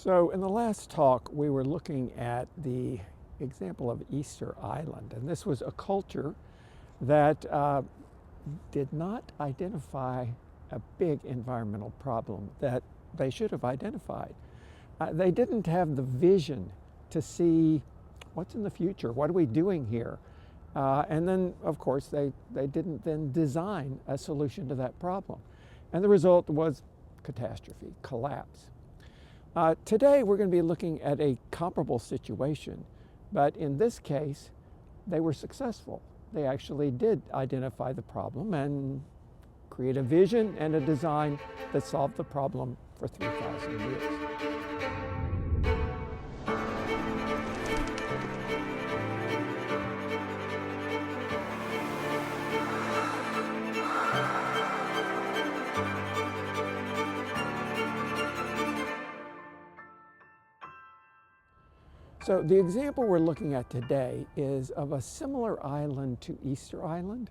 So in the last talk, we were looking at the example of Easter Island, and this was a culture that did not identify a big environmental problem that they should have identified. They didn't have the vision to see what's in the future, what are we doing here? And then, of course, they didn't then design a solution to that problem. And the result was catastrophe, collapse. Today we're going to be looking at a comparable situation, but in this case they were successful. They actually did identify the problem and create a vision and a design that solved the problem for 3,000 years. So the example we're looking at today is of a similar island to Easter Island.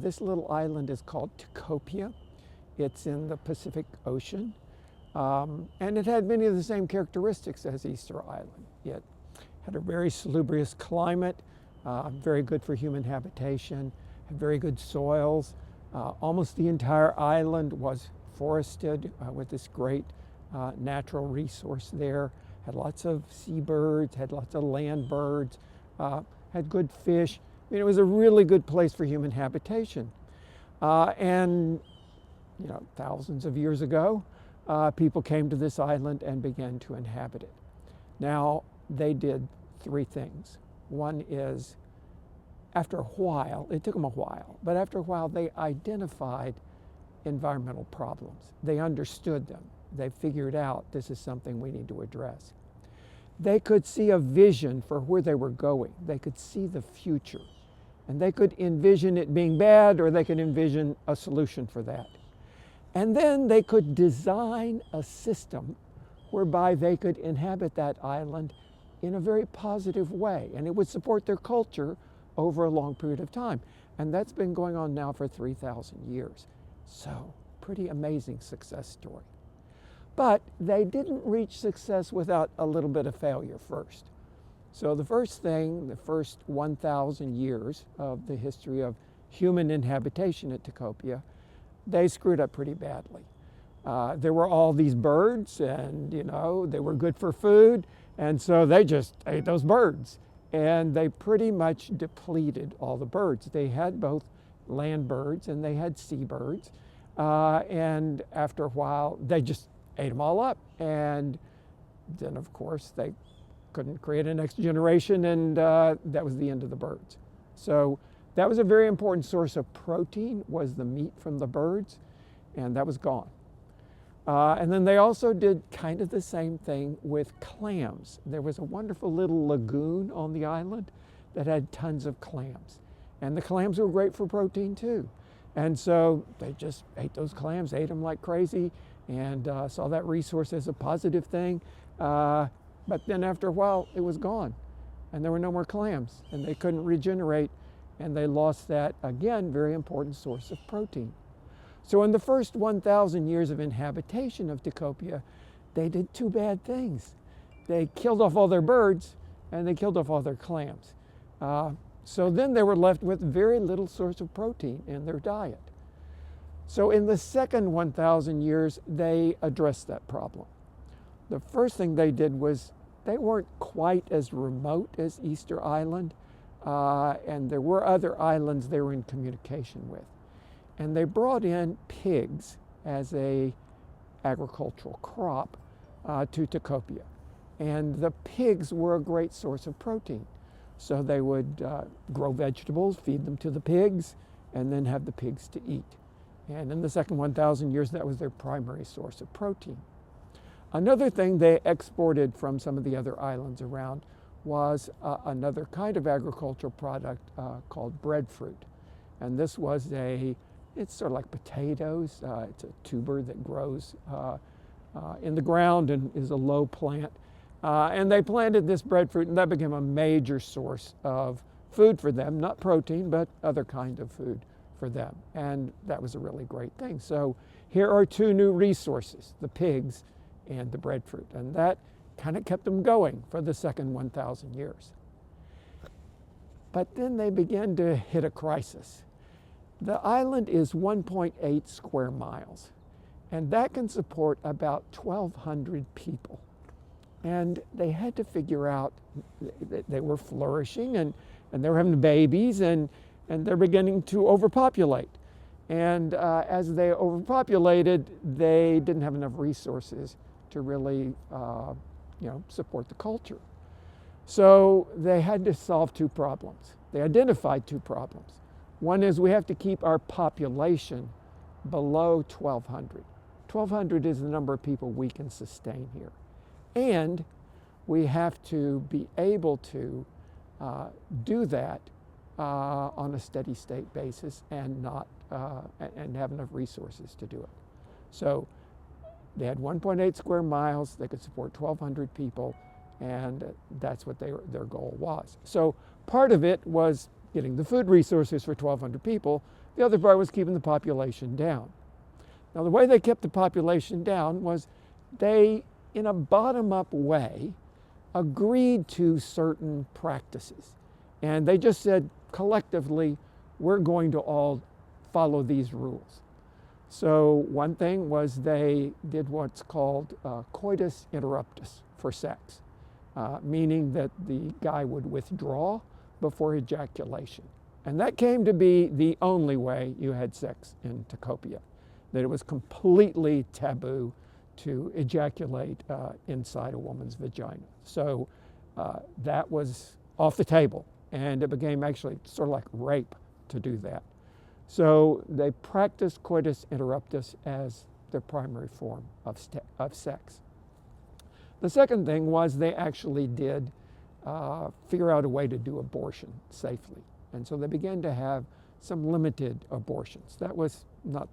This little island is called Tikopia. It's in the Pacific Ocean, and it had many of the same characteristics as Easter Island. It had a very salubrious climate, very good for human habitation, had very good soils. Almost the entire island was forested with this great natural resource there. Had lots of seabirds, had lots of land birds, had good fish. I mean, it was a really good place for human habitation. And you know, thousands of years ago, people came to this island and began to inhabit it. Now, they did three things. One is, after a while, it took them a while, but after a while they identified environmental problems. They understood them. They figured out this is something we need to address. They could see a vision for where they were going. They could see the future. And they could envision it being bad, or they could envision a solution for that. And then they could design a system whereby they could inhabit that island in a very positive way. And it would support their culture over a long period of time. And that's been going on now for 3,000 years. So, pretty amazing success story. But they didn't reach success without a little bit of failure first. So the first thing, the first 1,000 years of the history of human inhabitation at Tikopia, they screwed up pretty badly. There were all these birds, and you know, they were good for food, and so they just ate those birds. And they pretty much depleted all the birds. They had both land birds and they had seabirds, and after a while they just ate them all up, and then of course they couldn't create a next generation, and that was the end of the birds. So that was a very important source of protein, was the meat from the birds, and that was gone. And then they also did kind of the same thing with clams. There was a wonderful little lagoon on the island that had tons of clams, and the clams were great for protein too. And so they just ate those clams, ate them like crazy, and saw that resource as a positive thing. But then after a while, it was gone, and there were no more clams, and they couldn't regenerate, and they lost that, again, very important source of protein. So in the first 1,000 years of inhabitation of Tikopia, they did two bad things. They killed off all their birds, and they killed off all their clams. So then they were left with very little source of protein in their diet. So in the second 1,000 years, they addressed that problem. The first thing they did was they weren't quite as remote as Easter Island, and there were other islands they were in communication with. And they brought in pigs as a agricultural crop to Tikopia. And the pigs were a great source of protein. So they would grow vegetables, feed them to the pigs, and then have the pigs to eat. And in the second 1,000 years, that was their primary source of protein. Another thing they exported from some of the other islands around was another kind of agricultural product called breadfruit. And this was it's sort of like potatoes. It's a tuber that grows in the ground and is a low plant. And they planted this breadfruit, and that became a major source of food for them, not protein, but other kind of food for them. And that was a really great thing. So here are two new resources, the pigs and the breadfruit. And that kind of kept them going for the second 1,000 years. But then they began to hit a crisis. The island is 1.8 square miles, and that can support about 1,200 people. And they had to figure out that they were flourishing and they were having babies and they're beginning to overpopulate. And as they overpopulated, they didn't have enough resources to really support the culture. So they had to solve two problems. They identified two problems. One is we have to keep our population below 1,200. 1,200 is the number of people we can sustain here. And we have to be able to do that on a steady state basis and not and have enough resources to do it. So they had 1.8 square miles. They could support 1,200 people, and that's what their goal was. So part of it was getting the food resources for 1,200 people. The other part was keeping the population down. Now, the way they kept the population down was they, in a bottom-up way, agreed to certain practices. And they just said, collectively, we're going to all follow these rules. So one thing was they did what's called coitus interruptus for sex, meaning that the guy would withdraw before ejaculation. And that came to be the only way you had sex in Tikopia, that it was completely taboo to ejaculate inside a woman's vagina. So that was off the table, and it became actually sort of like rape to do that. So they practiced coitus interruptus as their primary form of sex. The second thing was they actually did figure out a way to do abortion safely. And so they began to have some limited abortions. That was not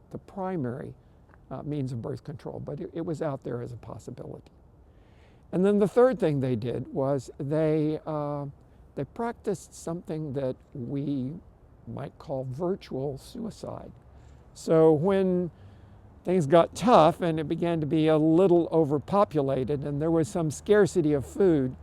the primary means of birth control, but it was out there as a possibility. And then the third thing they did was they practiced something that we might call virtual suicide. So when things got tough and it began to be a little overpopulated and there was some scarcity of food,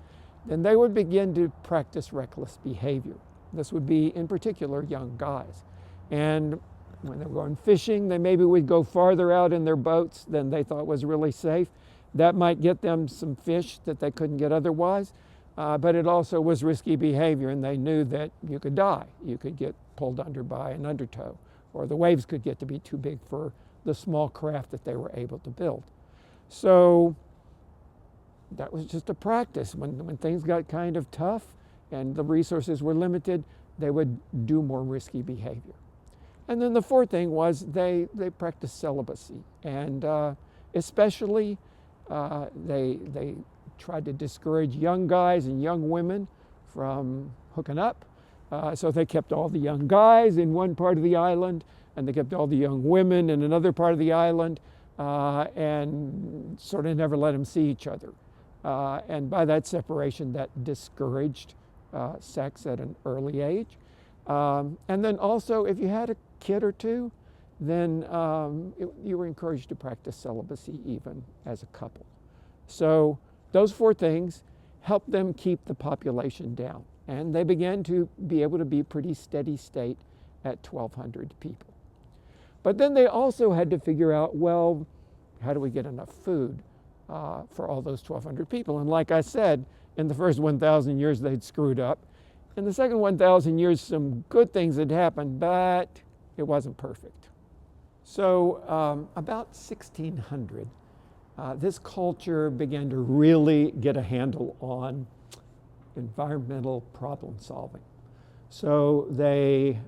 then they would begin to practice reckless behavior. This would be, in particular, young guys. And when they were going fishing, they maybe would go farther out in their boats than they thought was really safe. That might get them some fish that they couldn't get otherwise, but it also was risky behavior, and they knew that you could die. You could get pulled under by an undertow, or the waves could get to be too big for the small craft that they were able to build. So that was just a practice. When things got kind of tough and the resources were limited, they would do more risky behavior. And then the fourth thing was they practiced celibacy, and especially they tried to discourage young guys and young women from hooking up. So they kept all the young guys in one part of the island, and they kept all the young women in another part of the island, and sort of never let them see each other. And by that separation, that discouraged sex at an early age. And then also, if you had a kid or two, then you were encouraged to practice celibacy even as a couple. So those four things helped them keep the population down. And they began to be able to be pretty steady state at 1,200 people. But then they also had to figure out, well, how do we get enough food for all those 1,200 people? And like I said, in the first 1,000 years, they'd screwed up. In the second 1,000 years, some good things had happened, but it wasn't perfect. So about 1600, this culture began to really get a handle on environmental problem solving. So they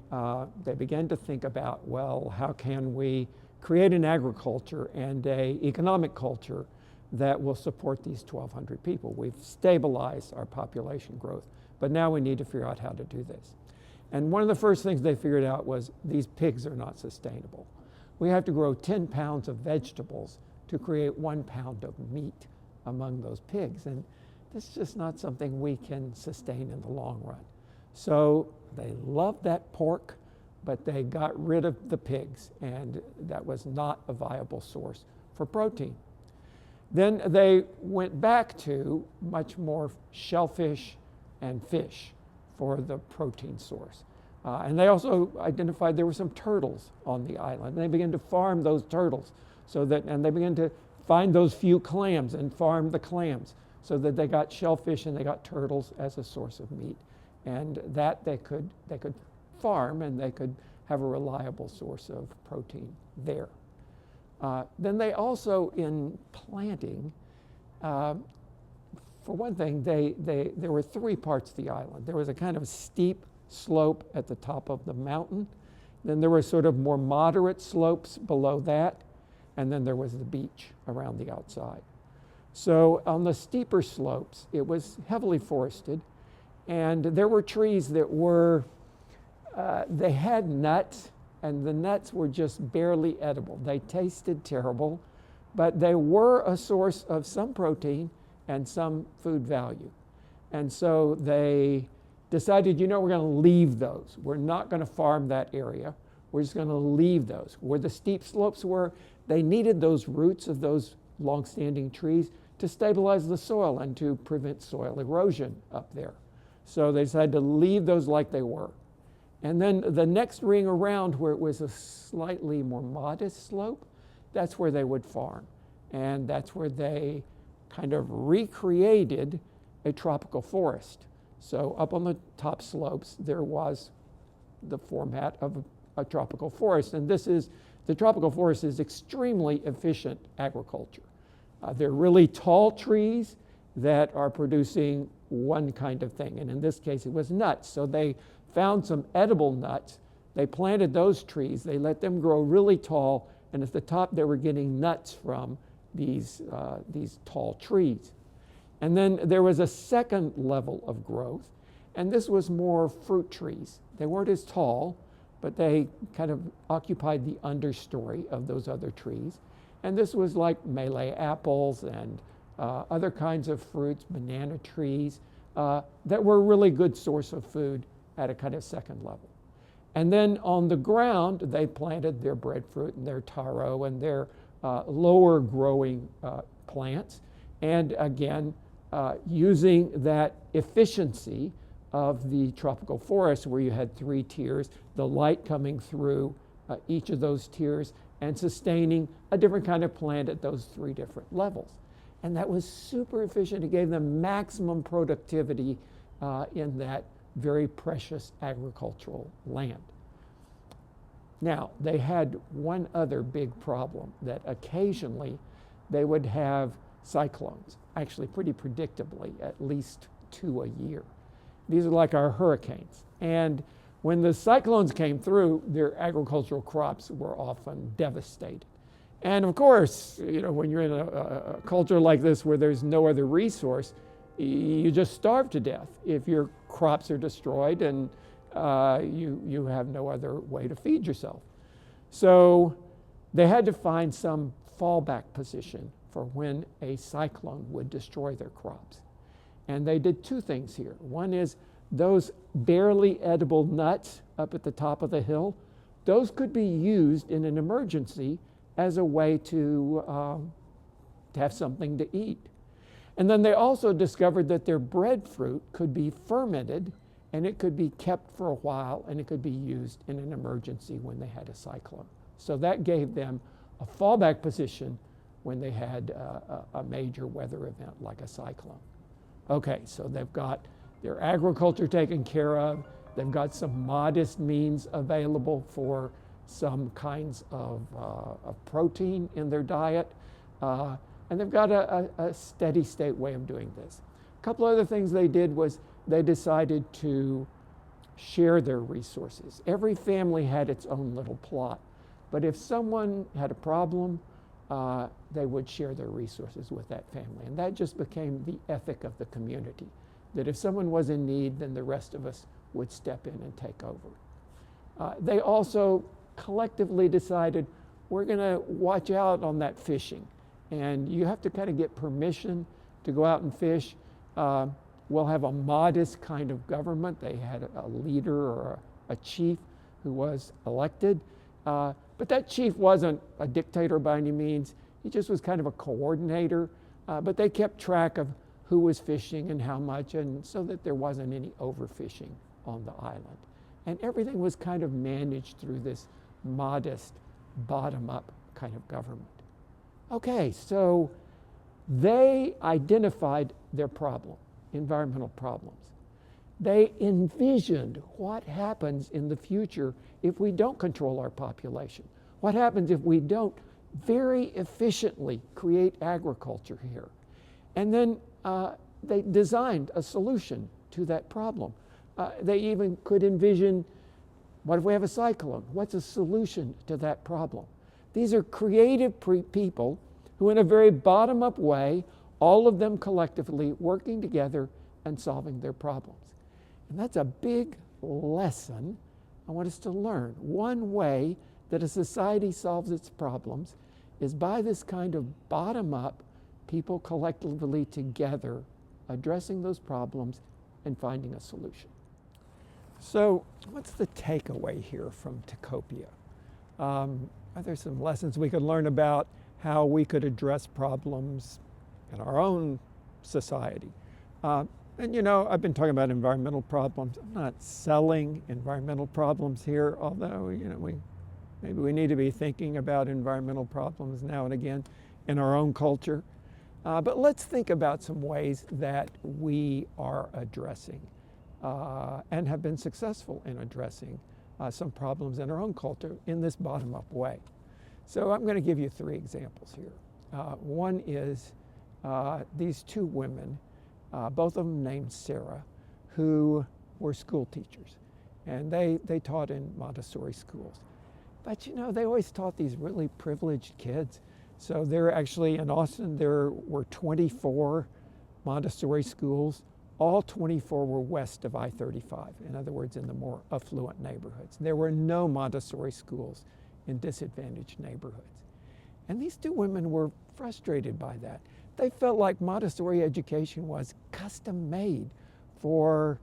began to think about, well, how can we create an agriculture and an economic culture that will support these 1,200 people? We've stabilized our population growth, but now we need to figure out how to do this. And one of the first things they figured out was these pigs are not sustainable. We have to grow 10 pounds of vegetables to create 1 pound of meat among those pigs. And this is just not something we can sustain in the long run. So they loved that pork, but they got rid of the pigs, and that was not a viable source for protein. Then they went back to much more shellfish and fish for the protein source. And they also identified there were some turtles on the island. And they began to farm those turtles and they began to find those few clams and farm the clams so that they got shellfish and they got turtles as a source of meat. And that they could farm and they could have a reliable source of protein there. Then they also, in planting, for one thing, there were three parts of the island. There was a kind of steep slope at the top of the mountain. Then there were sort of more moderate slopes below that. And then there was the beach around the outside. So on the steeper slopes, it was heavily forested. And there were trees that were, they had nuts, and the nuts were just barely edible. They tasted terrible, but they were a source of some protein and some food value. And so they decided, we're going to leave those. We're not going to farm that area. We're just going to leave those. Where the steep slopes were, they needed those roots of those long-standing trees to stabilize the soil and to prevent soil erosion up there. So they decided to leave those like they were. And then the next ring around, where it was a slightly more modest slope, that's where they would farm. And that's where they kind of recreated a tropical forest. So up on the top slopes, there was the format of a tropical forest. And the tropical forest is extremely efficient agriculture. They're really tall trees that are producing one kind of thing. And in this case, it was nuts. So they found some edible nuts. They planted those trees. They let them grow really tall. And at the top, they were getting nuts from these tall trees. And then there was a second level of growth. And this was more fruit trees. They weren't as tall, but they kind of occupied the understory of those other trees. And this was like Malay apples and other kinds of fruits, banana trees, that were a really good source of food at a kind of second level. And then on the ground, they planted their breadfruit and their taro and their lower growing plants. And again, using that efficiency of the tropical forest, where you had three tiers, the light coming through each of those tiers and sustaining a different kind of plant at those three different levels. And that was super efficient. It gave them maximum productivity in that very precious agricultural land. Now, they had one other big problem, that occasionally they would have cyclones, actually pretty predictably, at least 2 a year. These are like our hurricanes. And when the cyclones came through, their agricultural crops were often devastated. And of course, when you're in a culture like this where there's no other resource, you just starve to death if your crops are destroyed and you have no other way to feed yourself. So they had to find some fallback position for when a cyclone would destroy their crops. And they did two things here. One is those barely edible nuts up at the top of the hill, those could be used in an emergency as a way to have something to eat. And then they also discovered that their breadfruit could be fermented and it could be kept for a while and it could be used in an emergency when they had a cyclone. So that gave them a fallback position when they had a major weather event like a cyclone. Okay, so they've got their agriculture taken care of. They've got some modest means available for some kinds of protein in their diet. And they've got a steady state way of doing this. A couple other things they did was they decided to share their resources. Every family had its own little plot. But if someone had a problem, they would share their resources with that family. And that just became the ethic of the community, that if someone was in need, then the rest of us would step in and take over. They also collectively decided, we're going to watch out on that fishing. And you have to kind of get permission to go out and fish. We'll have a modest kind of government. They had a leader or a chief who was elected. But that chief wasn't a dictator by any means. He just was kind of a coordinator. but they kept track of who was fishing and how much, and so that there wasn't any overfishing on the island. And everything was kind of managed through this modest, bottom-up kind of government. Okay, so they identified their problem, environmental problems. They envisioned what happens in the future if we don't control our population. What happens if we don't very efficiently create agriculture here? And then they designed a solution to that problem. They even could envision, what if we have a cyclone? What's a solution to that problem? These are creative people who, in a very bottom-up way, all of them collectively working together and solving their problems. And that's a big lesson I want us to learn. One way that a society solves its problems is by this kind of bottom-up, people collectively together addressing those problems and finding a solution. So what's the takeaway here from Tikopia? Are there some lessons we could learn about how we could address problems in our own society? And you know, I've been talking about environmental problems. I'm not selling environmental problems here, although you know, maybe we need to be thinking about environmental problems now and again in our own culture. But let's think about some ways that we are addressing and have been successful in addressing some problems in our own culture in this bottom-up way. So I'm going to give you 3 examples here. One is these 2 women, both of them named Sarah, who were school teachers. And they taught in Montessori schools. But you know, they always taught these really privileged kids. So there actually in Austin, there were 24 Montessori schools. All 24 were west of I-35, in other words, in the more affluent neighborhoods. There were no Montessori schools in disadvantaged neighborhoods. And these 2 women were frustrated by that. They felt like Montessori education was custom made for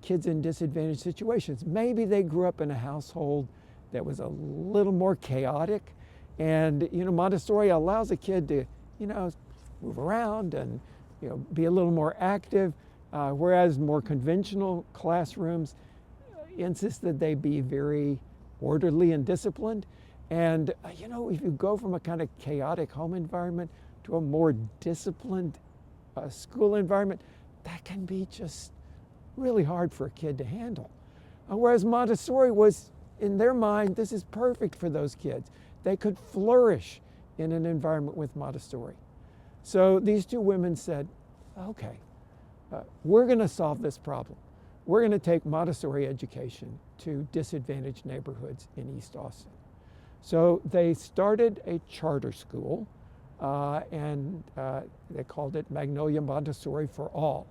kids in disadvantaged situations. Maybe they grew up in a household that was a little more chaotic, and you know, Montessori allows a kid to, you know, move around and you know, be a little more active, whereas more conventional classrooms insist that they be very orderly and disciplined. And you know, if you go from a kind of chaotic home environment to a more disciplined school environment, that can be just really hard for a kid to handle. Whereas Montessori was, in their mind, this is perfect for those kids. They could flourish in an environment with Montessori. So these 2 women said, okay, we're going to solve this problem. We're going to take Montessori education to disadvantaged neighborhoods in East Austin. So they started a charter school, and they called it Magnolia Montessori for All.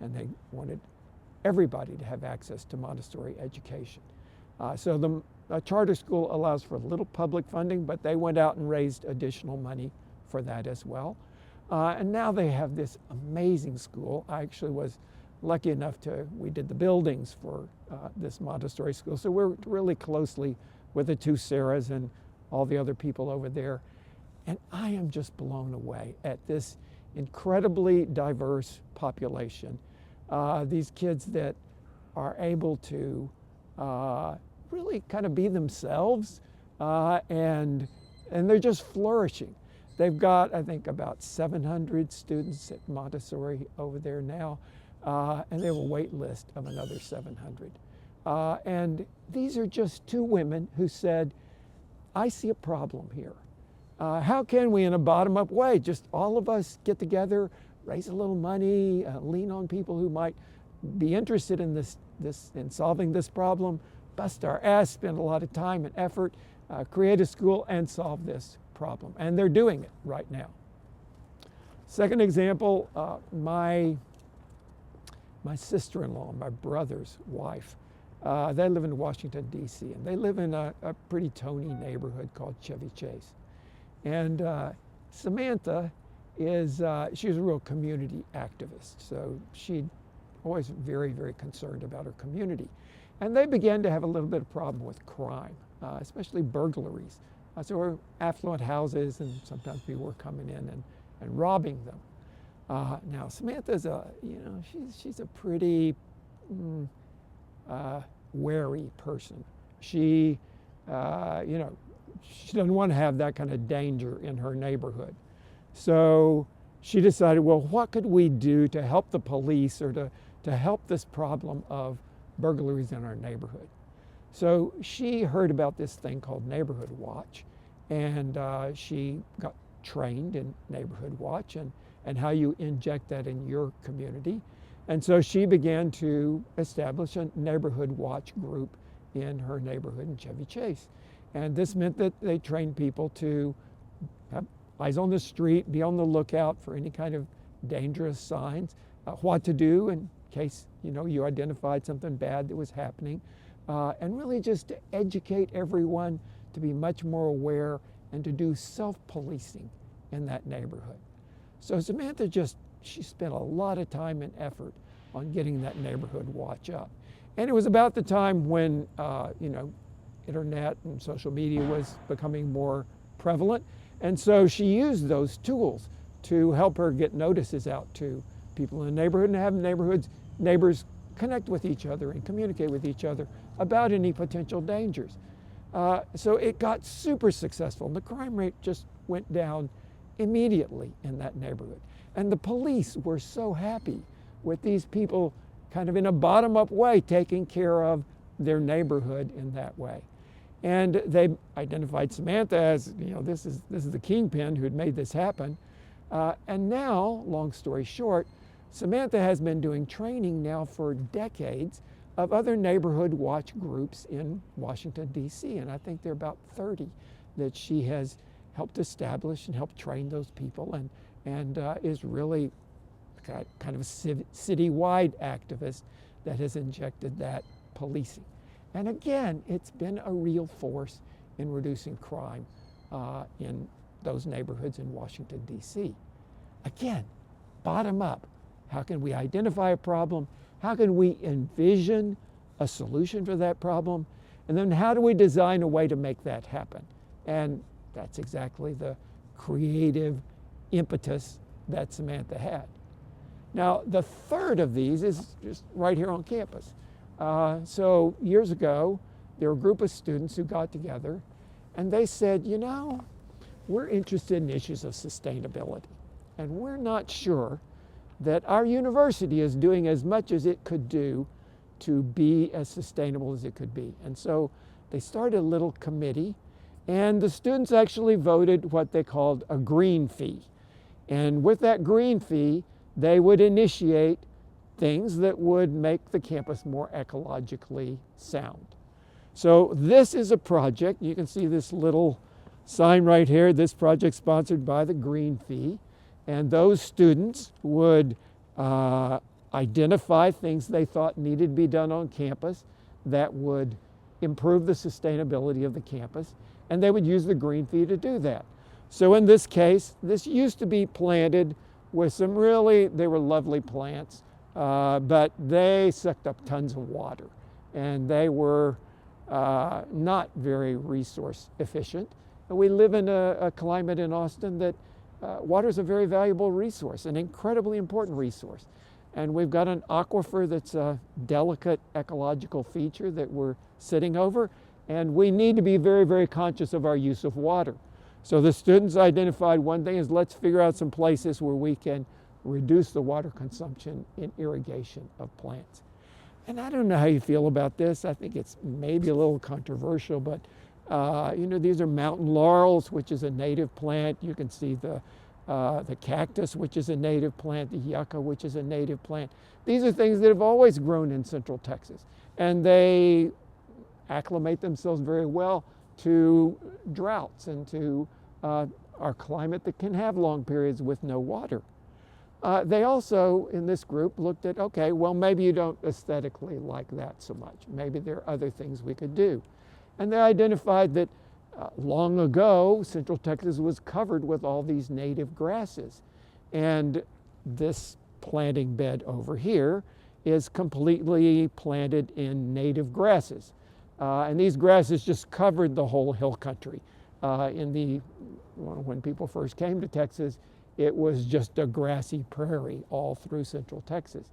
And they wanted everybody to have access to Montessori education. So the charter school allows for little public funding, but they went out and raised additional money for that as well. And now they have this amazing school. I actually was lucky enough we did the buildings for this Montessori school. So we're really closely with the 2 Sarahs and all the other people over there. And I am just blown away at this incredibly diverse population. These kids that are able to really kind of be themselves, and they're just flourishing. They've got, I think, about 700 students at Montessori over there now, and they have a wait list of another 700. And these are just 2 women who said, I see a problem here. How can we, in a bottom-up way, just all of us get together, raise a little money, lean on people who might be interested in in solving this problem, bust our ass, spend a lot of time and effort, create a school and solve this problem. And they're doing it right now. Second example, my sister-in-law, my brother's wife, they live in Washington, D.C., and they live in a pretty tony neighborhood called Chevy Chase. And Samantha she's a real community activist, so she's always very, very concerned about her community. And they began to have a little bit of problem with crime, especially burglaries. So we're affluent houses, and sometimes people were coming in and robbing them. Now Samantha's she's a pretty wary person. She she doesn't want to have that kind of danger in her neighborhood. So she decided, well, what could we do to help the police or to help this problem of burglaries in our neighborhood? So she heard about this thing called Neighborhood Watch, and she got trained in Neighborhood Watch and how you inject that in your community. And so she began to establish a Neighborhood Watch group in her neighborhood in Chevy Chase. And this meant that they trained people to have eyes on the street, be on the lookout for any kind of dangerous signs, what to do in case you identified something bad that was happening, and really just to educate everyone to be much more aware and to do self-policing in that neighborhood. So Samantha she spent a lot of time and effort on getting that Neighborhood Watch up. And it was about the time when internet and social media was becoming more prevalent. And so she used those tools to help her get notices out to people in the neighborhood and have neighbors connect with each other and communicate with each other about any potential dangers. So it got super successful, and the crime rate just went down immediately in that neighborhood. And the police were so happy with these people kind of in a bottom-up way taking care of their neighborhood in that way. And they identified Samantha as, this is the kingpin who'd made this happen. And now, long story short, Samantha has been doing training now for decades of other Neighborhood Watch groups in Washington, D.C. And I think there are about 30 that she has helped establish and helped train those people, and is really kind of a citywide activist that has injected that policing. And again, it's been a real force in reducing crime in those neighborhoods in Washington, D.C. Again, bottom up. How can we identify a problem? How can we envision a solution for that problem? And then how do we design a way to make that happen? And that's exactly the creative impetus that Samantha had. Now, the third of these is just right here on campus. So years ago, there were a group of students who got together and they said, we're interested in issues of sustainability, and we're not sure that our university is doing as much as it could do to be as sustainable as it could be. And so they started a little committee, and the students actually voted what they called a green fee. And with that green fee, they would initiate things that would make the campus more ecologically sound. So this is a project. You can see this little sign right here. This project sponsored by the green fee. And those students would identify things they thought needed to be done on campus that would improve the sustainability of the campus. And they would use the green fee to do that. So in this case, this used to be planted with they were lovely plants, but they sucked up tons of water. And they were not very resource efficient. And we live in a climate in Austin that water is a very valuable resource, an incredibly important resource. And we've got an aquifer that's a delicate ecological feature that we're sitting over, and we need to be very, very conscious of our use of water. So the students identified one thing is let's figure out some places where we can reduce the water consumption in irrigation of plants. And I don't know how you feel about this. I think it's maybe a little controversial, but these are mountain laurels, which is a native plant. You can see the cactus, which is a native plant, the yucca, which is a native plant. These are things that have always grown in Central Texas, and they acclimate themselves very well to droughts and to our climate that can have long periods with no water. They also, in this group, looked at, okay, well, maybe you don't aesthetically like that so much. Maybe there are other things we could do. And they identified that long ago, Central Texas was covered with all these native grasses. And this planting bed over here is completely planted in native grasses. And these grasses just covered the whole hill country. When people first came to Texas it was just a grassy prairie all through central Texas.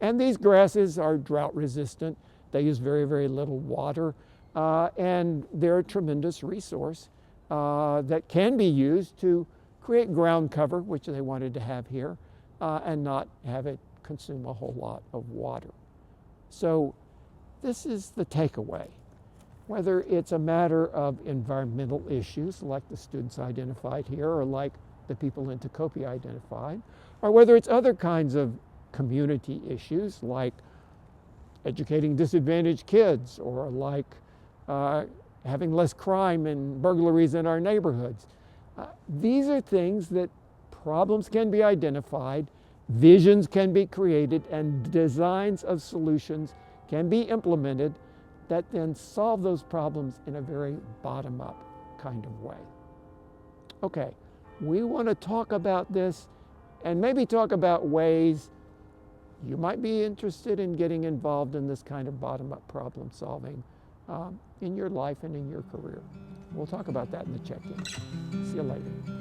And these grasses are drought resistant. They use very, very little water. And they're a tremendous resource that can be used to create ground cover, which they wanted to have here, and not have it consume a whole lot of water. So this is the takeaway. Whether it's a matter of environmental issues like the students identified here, or like the people in Tecopia identified, or whether it's other kinds of community issues like educating disadvantaged kids, or like having less crime and burglaries in our neighborhoods. These are things that problems can be identified, visions can be created, and designs of solutions can be implemented that then solve those problems in a very bottom-up kind of way. Okay, we want to talk about this and maybe talk about ways you might be interested in getting involved in this kind of bottom-up problem solving in your life and in your career. We'll talk about that in the check-in. See you later.